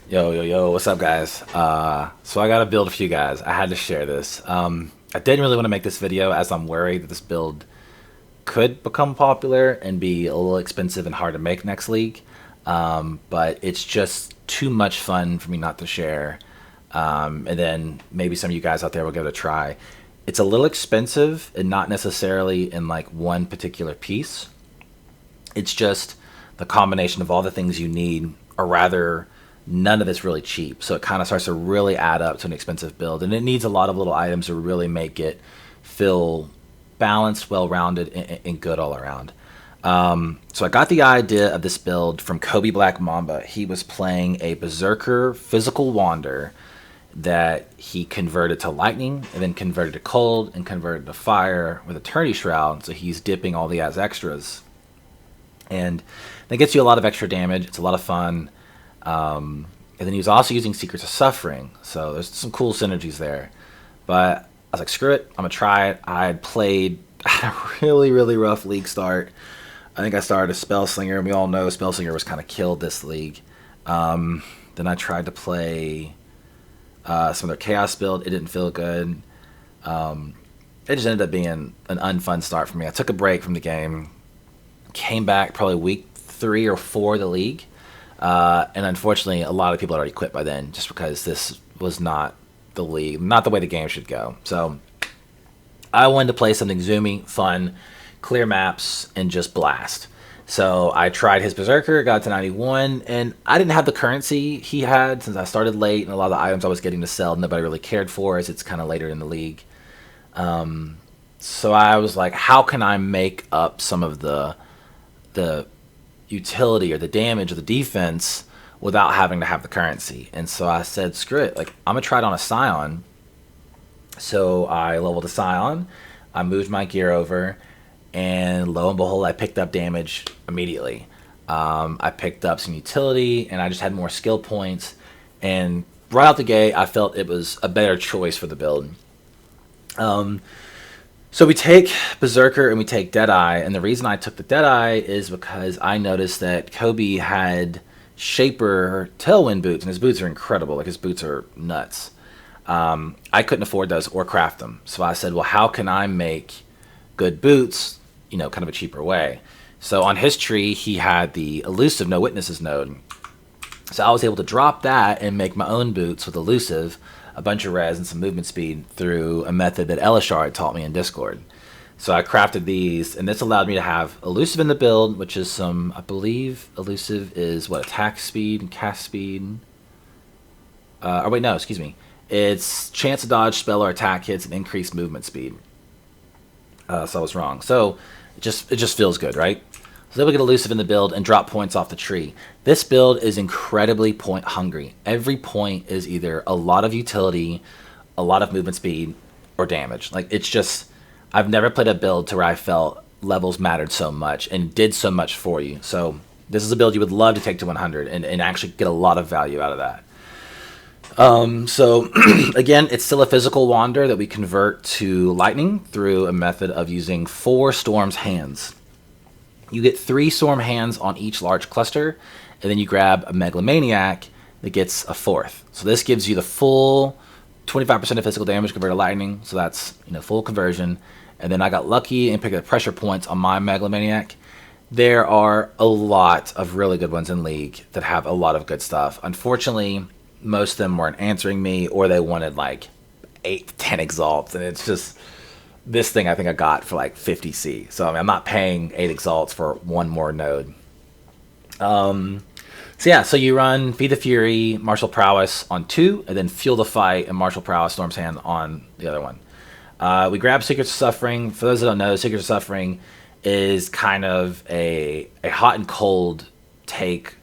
Yo, what's up, guys? So I got to build a few guys. I had to share this. I didn't really want to make this video as I'm worried that this build could become popular and be a little expensive and hard to make next league. But it's just too much fun for me not to share. And then maybe some of you guys out there will give it a try. It's a little expensive and not necessarily in like one particular piece. It's just the combination of all the things you need, or rather, none of it's really cheap. So it kind of starts to really add up to an expensive build, and it needs a lot of little items to really make it feel balanced, well-rounded, and good all around. So I got the idea of this build from Kobe Black Mamba. He was playing a Berserker Physical Wander that he converted to lightning, and then converted to cold, and converted to fire with Eternity Shroud. So he's dipping all the as extras, and that gets you a lot of extra damage. It's a lot of fun. And then he was also using Secrets of Suffering, so there's some cool synergies there. But I was like, screw it, I'm gonna try it. I had played a really rough league start. I think I started a Spellslinger, and we all know Spellslinger was kind of killed this league. Then I tried to play some of their Chaos build. It didn't feel good. It just ended up being an unfun start for me. I took a break from the game, came back probably week 3 or 4 of the league. And unfortunately, a lot of people had already quit by then, just because this was not the league, not the way the game should go. So I wanted to play something zoomy, fun, clear maps, and just blast. So I tried his Berserker, got to 91, and I didn't have the currency he had since I started late, and a lot of the items I was getting to sell nobody really cared for, as it's kind of later in the league. So I was like, how can I make up some of the utility or the damage or the defense without having to have the currency? And so I said, screw it, like, I'm gonna try it on a Scion. So I leveled a Scion, I moved my gear over, and lo and behold, I picked up damage immediately. I picked up some utility, and I just had more skill points, and right out the gate I felt it was a better choice for the build. So we take Berserker and we take Deadeye, and the reason I took the Deadeye is because I noticed that Kobe had Shaper Tailwind boots, and his boots are incredible. Like, his boots are nuts. I couldn't afford those or craft them, so I said, well, how can I make good boots, kind of a cheaper way? So on his tree, he had the Elusive No Witnesses node. So I was able to drop that and make my own boots with Elusive, a bunch of res, and some movement speed through a method that Elishar had taught me in Discord. So I crafted these, and this allowed me to have Elusive in the build, which is I believe Elusive is attack speed and cast speed. Or wait, no, excuse me. It's chance to dodge spell or attack hits and increased movement speed. So I was wrong. So it just feels good, right? So then we get Elusive in the build and drop points off the tree. This build is incredibly point hungry. Every point is either a lot of utility, a lot of movement speed, or damage. Like, it's just, I've never played a build to where I felt levels mattered so much and did so much for you. So this is a build you would love to take to 100 and actually get a lot of value out of that. So again, it's still a physical wander that we convert to lightning through a method of using 4 Storm's hands. You get 3 Storm hands on each large cluster, and then you grab a Megalomaniac that gets a 4th. So this gives you the full 25% of physical damage converted to lightning, so that's full conversion. And then I got lucky and picked up pressure points on my Megalomaniac. There are a lot of really good ones in League that have a lot of good stuff. Unfortunately, most of them weren't answering me, or they wanted like 8 to 10 exalts, and it's just, this thing I think I got for like 50C. So I mean, I'm not paying 8 exalts for 1 more node. So yeah, so you run Feed the Fury, Martial Prowess on 2, and then Fuel the Fight and Martial Prowess, Storm's Hand on the other one. We grab Secrets of Suffering. For those that don't know, Secrets of Suffering is kind of a hot and cold take,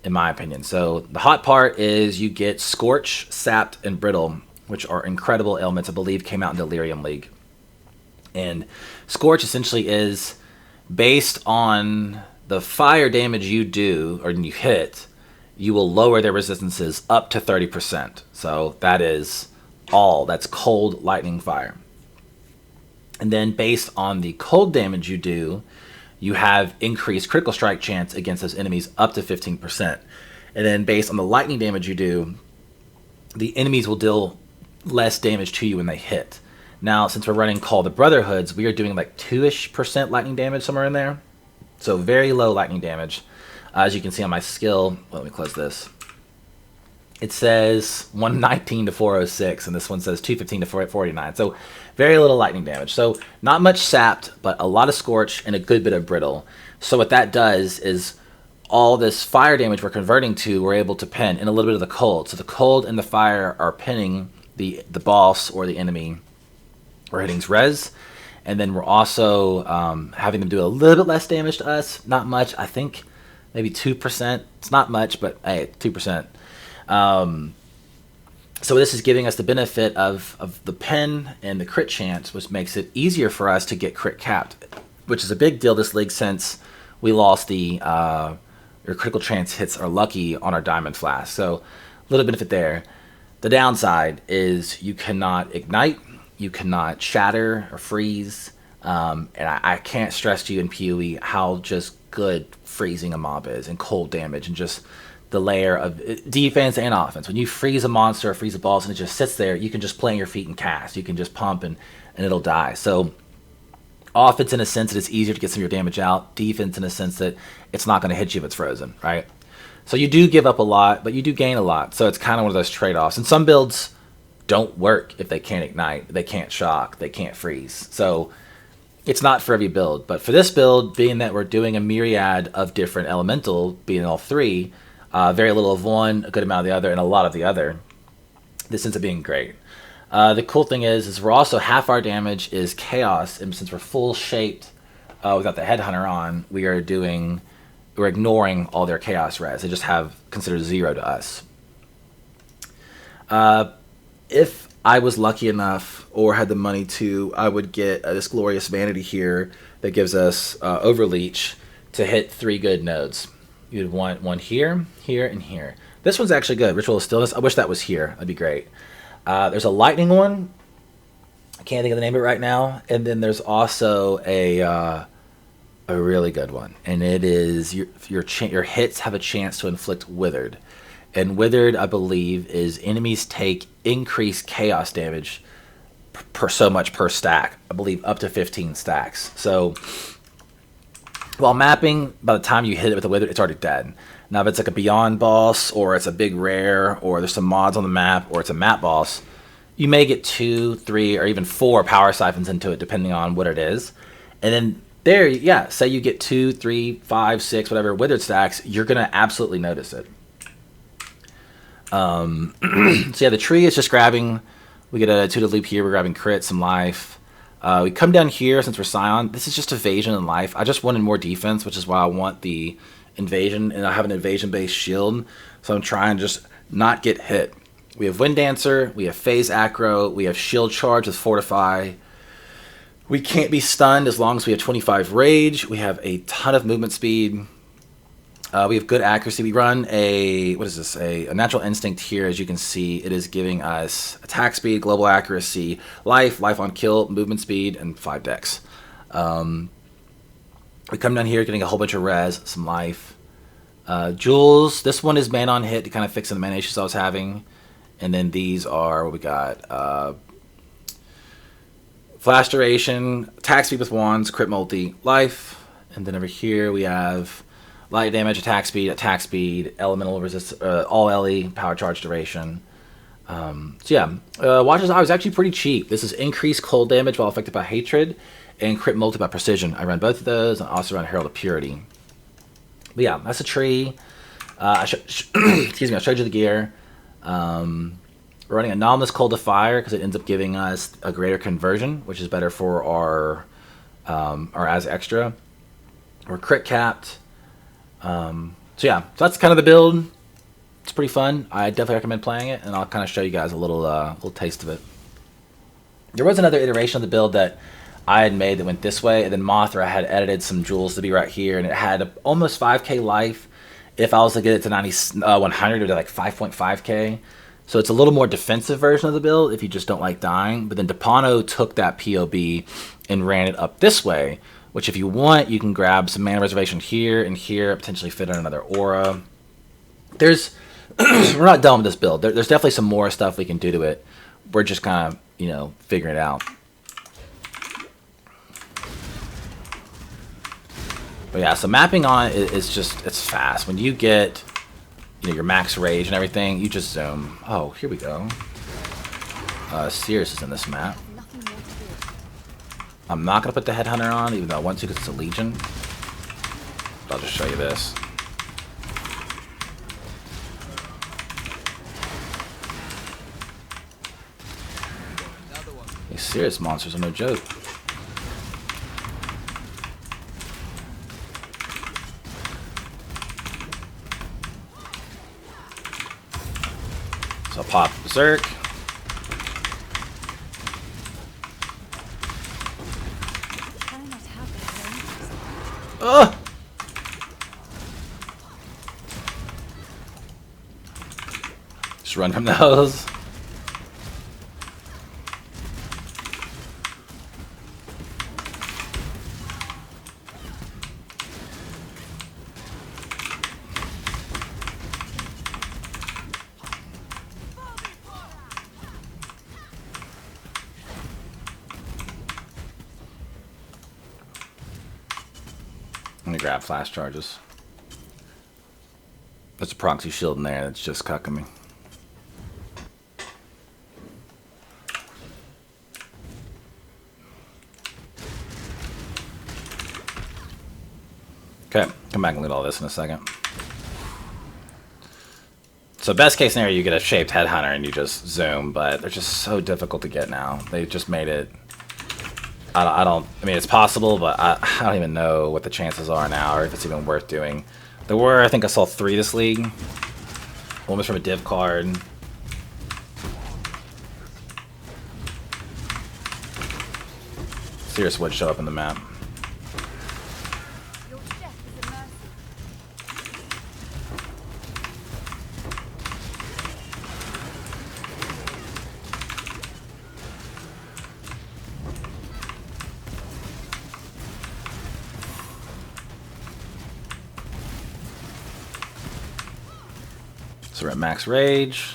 in my opinion. So the hot part is you get Scorch, Sapped, and Brittle, which are incredible ailments. I believe came out in Delirium League. And Scorch essentially is based on the fire damage you do or you hit, you will lower their resistances up to 30%. So that is all. That's cold, lightning, fire. And then based on the cold damage you do, you have increased critical strike chance against those enemies up to 15%. And then based on the lightning damage you do, the enemies will deal less damage to you when they hit. Now, since we're running Call the Brotherhoods, we are doing like 2-ish% lightning damage, somewhere in there. So very low lightning damage. As you can see on my skill, let me close this. It says 119 to 406, and this one says 215 to 449. So very little lightning damage. So not much sapped, but a lot of scorch and a good bit of brittle. So what that does is all this fire damage we're converting to, we're able to pin, and a little bit of the cold. So the cold and the fire are pinning the boss or the enemy we're hitting's res. And then we're also having them do a little bit less damage to us. Not much. I think maybe 2%. It's not much, but hey, 2%. So this is giving us the benefit of the pin and the crit chance, which makes it easier for us to get crit capped, which is a big deal this league since we lost the your critical chance hits are lucky on our diamond flask. So a little benefit there. The downside is you cannot ignite, you cannot shatter or freeze, and I can't stress to you in PoE how just good freezing a mob is, and cold damage, and just the layer of defense and offense. When you freeze a monster or freeze a boss and it just sits there, you can just plant your feet and cast. You can just pump and it'll die. So offense in a sense that it's easier to get some of your damage out. Defense in a sense that it's not going to hit you if it's frozen, right? So you do give up a lot, but you do gain a lot. So it's kind of one of those trade-offs. And some builds don't work if they can't ignite, they can't shock, they can't freeze. So it's not for every build. But for this build, being that we're doing a myriad of different elemental, being all three, very little of one, a good amount of the other, and a lot of the other, this ends up being great. The cool thing is we're also half our damage is chaos, and since we're full shaped without the headhunter on, we're ignoring all their chaos res. They just have considered 0 to us. If I was lucky enough or had the money to, I would get this glorious vanity here that gives us overleach to hit 3 good nodes. You'd want one here, here, and here. This one's actually good. Ritual of Stillness. I wish that was here. That'd be great. There's a lightning one. I can't think of the name of it right now. And then there's also a really good one, and it is your hits have a chance to inflict withered. And withered, I believe, is enemies take increased chaos damage per so much per stack. I believe up to 15 stacks. So while mapping, by the time you hit it with a withered, it's already dead. Now, if it's like a beyond boss, or it's a big rare, or there's some mods on the map, or it's a map boss, you may get 2, 3, or even 4 power siphons into it, depending on what it is. And then there, yeah, say you get 2, 3, 5, 6, whatever withered stacks, you're gonna absolutely notice it. So yeah, the tree is just grabbing. We get a 2 to loop here. We're grabbing crit, some life. We come down here since we're Scion. This is just evasion and life. I just wanted more defense, which is why I want the invasion, and I have an invasion-based shield, so I'm trying to just not get hit. We have Wind Dancer, we have Phase Acro, we have Shield Charge with Fortify. We can't be stunned as long as we have 25 Rage. We have a ton of movement speed. We have good accuracy. We run a Natural Instinct here. As you can see, it is giving us attack speed, global accuracy, life on kill, movement speed, and 5 dex. We come down here getting a whole bunch of res, some life. Jewels, this one is mana on hit to kind of fix the mana issues I was having. And then these are what we got. Flash duration, attack speed with wands, crit multi, life. And then over here we have light damage, attack speed, elemental resist, all LE, power charge duration. So yeah, Watcher's Eye was actually pretty cheap. This is increased cold damage while affected by hatred, and crit multi by precision. I run both of those, and also run Herald of Purity. But yeah, that's a tree. Excuse me, I showed you the gear. We're running Anomalous Cold of Fire because it ends up giving us a greater conversion, which is better for our as extra. We're crit capped. So yeah, so that's kind of the build. It's pretty fun. I definitely recommend playing it, and I'll kind of show you guys a little taste of it. There was another iteration of the build that I had made that went this way, and then Mothra had edited some jewels to be right here, and it had almost 5k life. If I was to get it to 100, it would be like 5.5k. So it's a little more defensive version of the build if you just don't like dying. But then Depano took that POB and ran it up this way, which if you want, you can grab some mana reservation here and here, potentially fit in another aura. There's we're not done with this build. There's definitely some more stuff we can do to it. We're just kind of, you know, figuring it out. But yeah, so mapping on it is just, it's fast. When you get, you know, your max rage and everything, you just zoom. Oh, here we go. Sears is in this map. I'm not going to put the Headhunter on, even though I want to because it's a Legion. But I'll just show you this. These Sears monsters are no joke. So I'll pop Berserk. Ugh! Just run from those. Let me grab flash charges. There's a proxy shield in there that's just cucking me. Okay, come back and loot all this in a second. So best case scenario, you get a shaped Headhunter and you just zoom, but they're just so difficult to get now. They just made it... I mean, it's possible, but I don't even know what the chances are now, or if it's even worth doing. There were, I think I saw 3 this league. One was from a div card. Serious would show up in the map. So we're at max rage.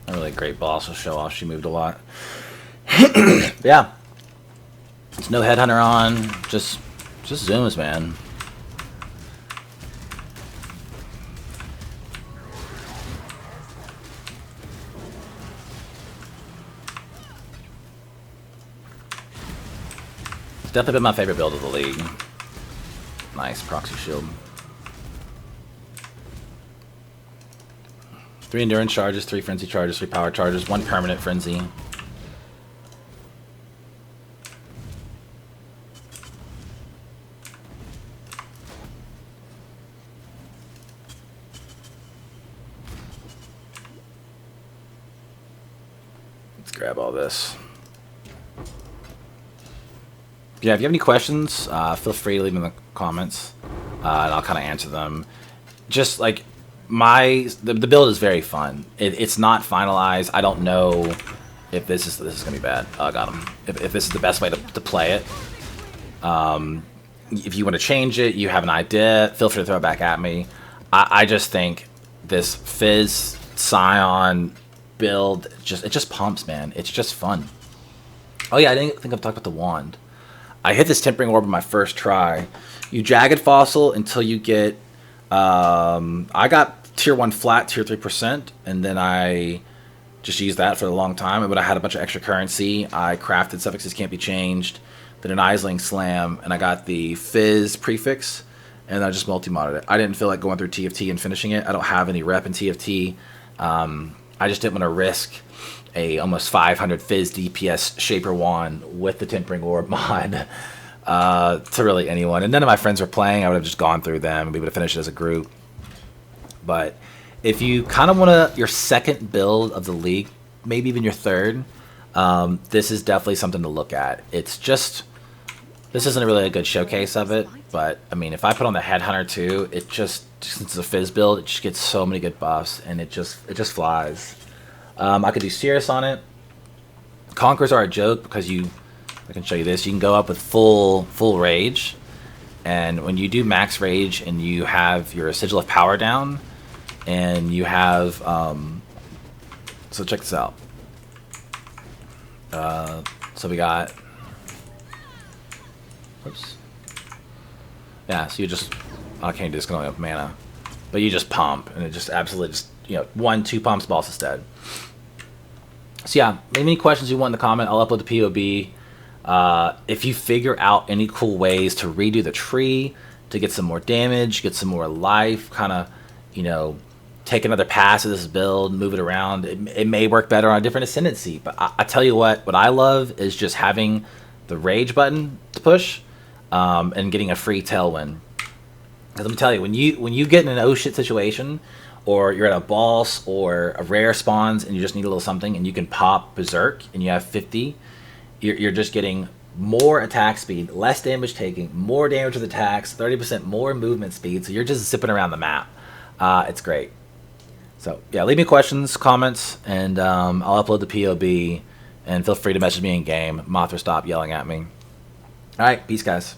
A really great boss will show off. She moved a lot. Yeah. There's no Headhunter on. Just zooms, man. It's definitely been my favorite build of the league. Nice proxy shield. 3 endurance charges, 3 frenzy charges, 3 power charges, 1 permanent frenzy. Let's grab all this. Yeah, if you have any questions, feel free to leave them in the comments, and I'll kind of answer them. Just like the build is very fun. It's not finalized. I don't know if this is gonna be bad. Oh, I got him. If this is the best way to play it. If you want to change it, you have an idea, feel free to throw it back at me. I just think this Fizz Scion build it just pumps, man. It's just fun. Oh yeah, I didn't think I've talked about the wand. I hit this Tempering Orb on my first try. You Jagged Fossil until you get... I got Tier 1 flat, Tier 3%, and then I just used that for a long time. But I had a bunch of extra currency. I crafted Suffixes Can't Be Changed, then an Aisling Slam, and I got the Fizz prefix, and I just multi-modded it. I didn't feel like going through TFT and finishing it. I don't have any rep in TFT. I just didn't want to risk a almost 500 Fizz DPS Shaper Wand with the Tempering Orb mod to really anyone. And none of my friends were playing. I would have just gone through them and we would have finished it as a group. But if you kind of want your second build of the league, maybe even your third, this is definitely something to look at. It's just, this isn't really a good showcase of it, but I mean, if I put on the Headhunter too, since it's a Fizz build, it just gets so many good buffs and it just flies. I could do Cirrus on it. Conquerors are a joke because I can show you this. You can go up with full rage, and when you do max rage and you have your Sigil of Power down, and you have so check this out. So we got, oops, yeah. So you just, I can't do this because I don't have mana, but you just pump, and it just absolutely just 1-2 pumps boss instead. So yeah, leave any questions you want in the comment. I'll upload the POB. If you figure out any cool ways to redo the tree to get some more damage, get some more life, kind of, take another pass of this build, move it around, it may work better on a different Ascendancy. But I tell you what I love is just having the rage button to push and getting a free tailwind. Because let me tell you, when you get in an oh shit situation, or you're at a boss or a rare spawns and you just need a little something and you can pop Berserk and you have 50, you're just getting more attack speed, less damage taking, more damage with attacks, 30% more movement speed, so you're just zipping around the map. It's great. So yeah, leave me questions, comments, and I'll upload the POB, and feel free to message me in game. Mothra, stop yelling at me. Alright, peace guys.